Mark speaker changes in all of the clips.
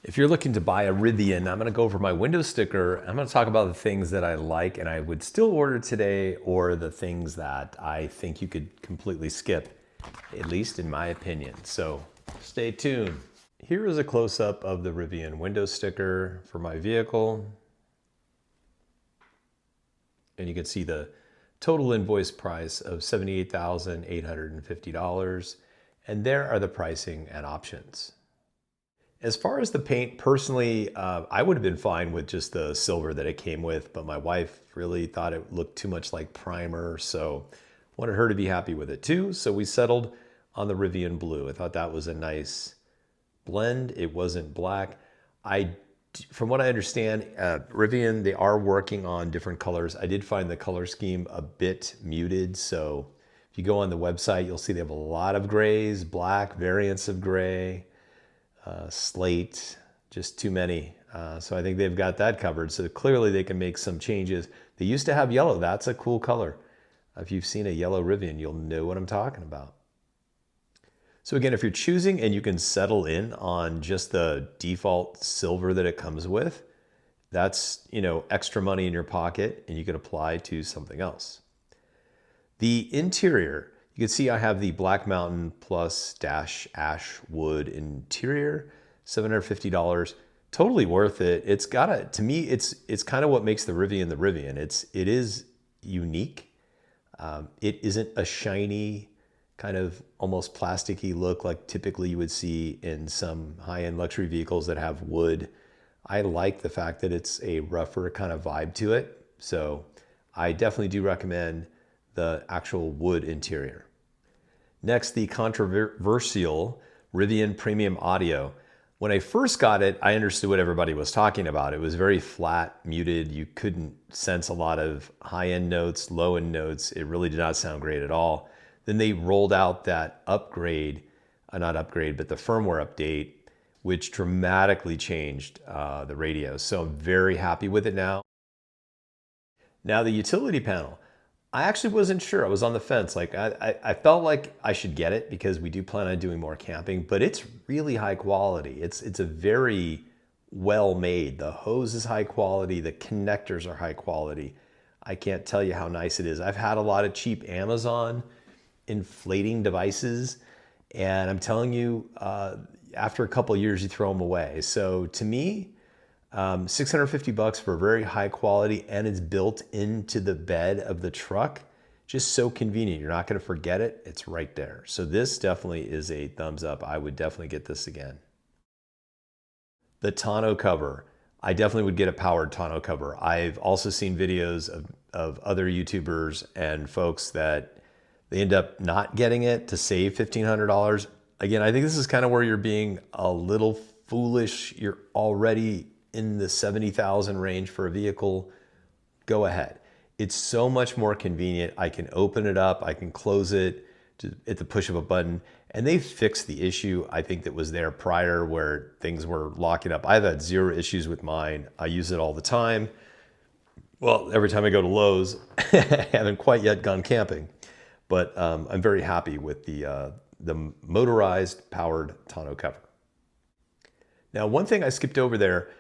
Speaker 1: If you're looking to buy a Rivian, I'm gonna go over my window sticker. I'm gonna talk about the things that I like and I would still order today, or the things that I think you could completely skip, at least in my opinion. So stay tuned. Here is a close-up of the Rivian window sticker for my vehicle. And you can see the total invoice price of $78,850. And there are the pricing and options. As far as the paint, personally, I would have been fine with just the silver that it came with, but my wife really thought it looked too much like primer, so wanted her to be happy with it too. So we settled on the Rivian blue. I thought that was a nice blend. It wasn't black. From what I understand, Rivian, they are working on different colors. I did find the color scheme a bit muted, so if you go on the website, you'll see they have a lot of grays, black, variants of gray, slate, just too many. So I think they've got that covered. So clearly they can make some changes. They used to have yellow. That's a cool color. If you've seen a yellow Rivian, you'll know what I'm talking about. So again, if you're choosing and you can settle in on just the default silver that it comes with, that's, extra money in your pocket and you can apply to something else. The interior, you can see I have the Black Mountain Plus Dash Ash Wood interior, $750. Totally worth it. It's got to me, it's kind of what makes the Rivian the Rivian. It is unique. It isn't a shiny, kind of almost plasticky look like typically you would see in some high-end luxury vehicles that have wood. I like the fact that it's a rougher kind of vibe to it. So I definitely do recommend the actual wood interior. Next, the controversial Rivian Premium Audio. When I first got it, I understood what everybody was talking about. It was very flat, muted. You couldn't sense a lot of high-end notes, low-end notes. It really did not sound great at all. Then they rolled out that upgrade, not upgrade, but the firmware update, which dramatically changed the radio. So I'm very happy with it now. Now the utility panel. I actually wasn't sure. I was on the fence. Like I felt like I should get it because we do plan on doing more camping, but it's really high quality. It's a very well made. The hose is high quality. The connectors are high quality. I can't tell you how nice it is. I've had a lot of cheap Amazon inflating devices, and I'm telling you, after a couple of years, you throw them away. So to me, $650 for a very high quality, and it's built into the bed of the truck. Just so convenient. You're not going to forget it. It's right there. So this definitely is a thumbs up. I would definitely get this again. The tonneau cover. I definitely would get a powered tonneau cover. I've also seen videos of other YouTubers and folks that they end up not getting it to save $1,500. Again, I think this is kind of where you're being a little foolish. You're already in the 70,000 range for a vehicle. Go ahead. It's so much more convenient. I can open it up, I can close it at the push of a button, and they fixed the issue I think that was there prior where things were locking up. I've had zero issues with mine. I use it all the time. Well, every time I go to Lowe's, I haven't quite yet gone camping, but I'm very happy with the motorized powered tonneau cover. Now, one thing I skipped over there,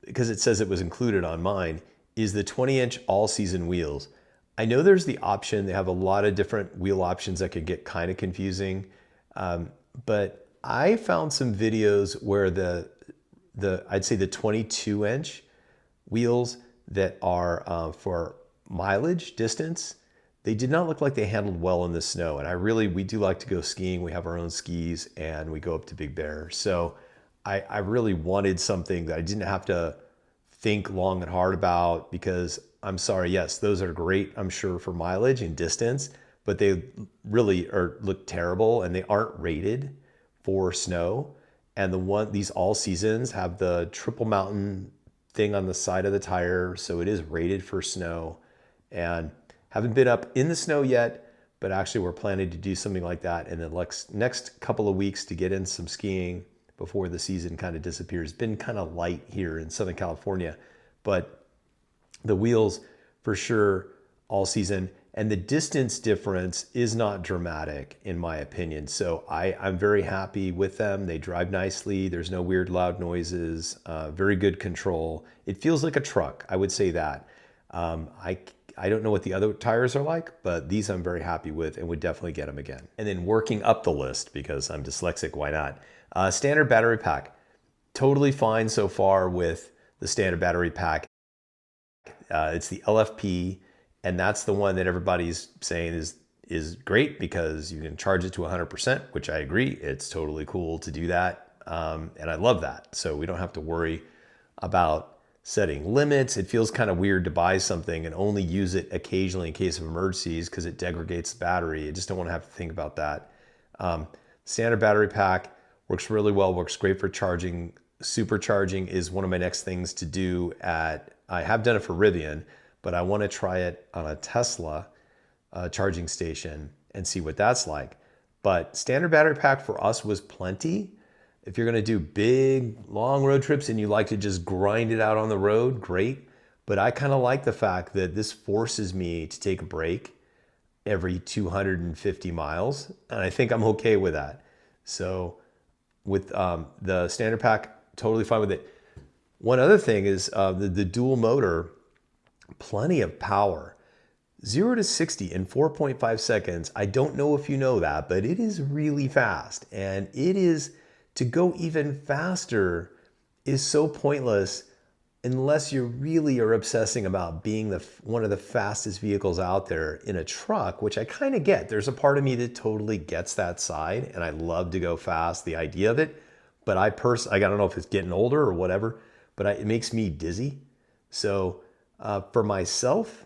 Speaker 1: because it says it was included on mine, is the 20-inch all-season wheels. I know there's the option. They have a lot of different wheel options that could get kind of confusing, but I found some videos where I'd say the 22-inch wheels that are for mileage, distance, they did not look like they handled well in the snow. And we do like to go skiing. We have our own skis and we go up to Big Bear. So I really wanted something that I didn't have to think long and hard about, because I'm sorry, yes, those are great, I'm sure, for mileage and distance, but they really look terrible and they aren't rated for snow. And these all seasons have the triple mountain thing on the side of the tire, so it is rated for snow. And haven't been up in the snow yet, but actually we're planning to do something like that in the next couple of weeks to get in some skiing before the season kind of disappears. It's been kind of light here in Southern California, but the wheels for sure all season. And the distance difference is not dramatic in my opinion. So I'm very happy with them. They drive nicely. There's no weird loud noises, very good control. It feels like a truck, I would say that. I don't know what the other tires are like, but these I'm very happy with and would definitely get them again. And then working up the list, because I'm dyslexic, why not? Standard battery pack. Totally fine so far with the standard battery pack. It's the LFP, and that's the one that everybody's saying is great because you can charge it to 100%, which I agree. It's totally cool to do that, and I love that. So we don't have to worry about setting limits. It feels kind of weird to buy something and only use it occasionally in case of emergencies because it degrades the battery. I just don't want to have to think about that. Standard battery pack works really well, works great for charging. Supercharging is one of my next things to do I have done it for Rivian, but I want to try it on a Tesla charging station and see what that's like. But standard battery pack for us was plenty. If you're going to do big, long road trips and you like to just grind it out on the road, great. But I kind of like the fact that this forces me to take a break every 250 miles. And I think I'm okay with that. So with the standard pack, totally fine with it. One other thing is the dual motor, plenty of power. 0 to 60 in 4.5 seconds. I don't know if you know that, but it is really fast. And it is, to go even faster is so pointless unless you really are obsessing about being one of the fastest vehicles out there in a truck, which I kind of get. There's a part of me that totally gets that side, and I love to go fast, the idea of it. But I don't know if it's getting older or whatever, but it makes me dizzy. So for myself,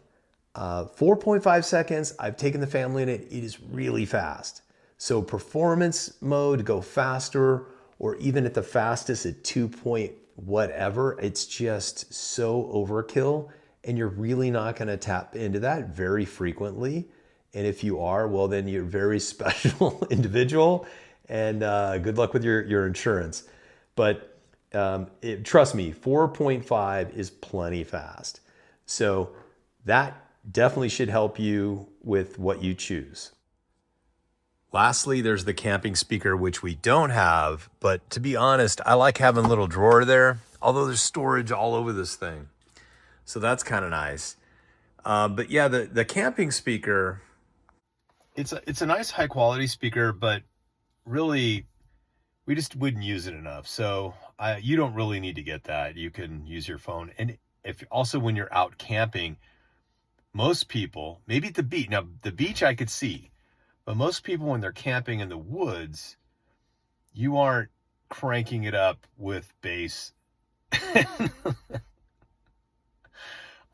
Speaker 1: 4.5 seconds, I've taken the family in it. It is really fast. So performance mode, go faster, or even at the fastest at 2 point whatever, it's just so overkill. And you're really not going to tap into that very frequently. And if you are, well, then you're a very special individual. And good luck with your insurance. But trust me, 4.5 is plenty fast. So that definitely should help you with what you choose. Lastly, there's the camping speaker, which we don't have. But to be honest, I like having a little drawer there, although there's storage all over this thing. So that's kind of nice. But yeah, the camping speaker, it's a nice high quality speaker, but really we just wouldn't use it enough. So you don't really need to get that. You can use your phone. And if also when you're out camping, most people, maybe at the beach, now the beach I could see, but most people when they're camping in the woods, you aren't cranking it up with bass.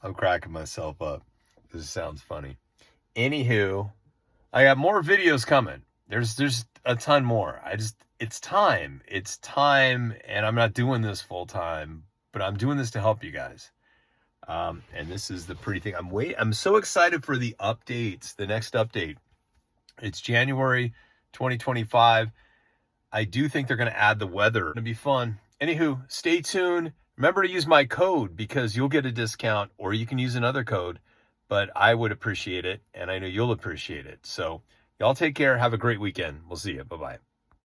Speaker 1: I'm cracking myself up. This sounds funny. Anywho, I got more videos coming. There's a ton more. It's time, and I'm not doing this full time, but I'm doing this to help you guys. And this is the pretty thing. I'm so excited for the updates, the next update. It's January 2025. I do think they're going to add the weather. It's going to be fun. Anywho, stay tuned. Remember to use my code because you'll get a discount, or you can use another code, but I would appreciate it, and I know you'll appreciate it. So y'all take care. Have a great weekend. We'll see you. Bye-bye.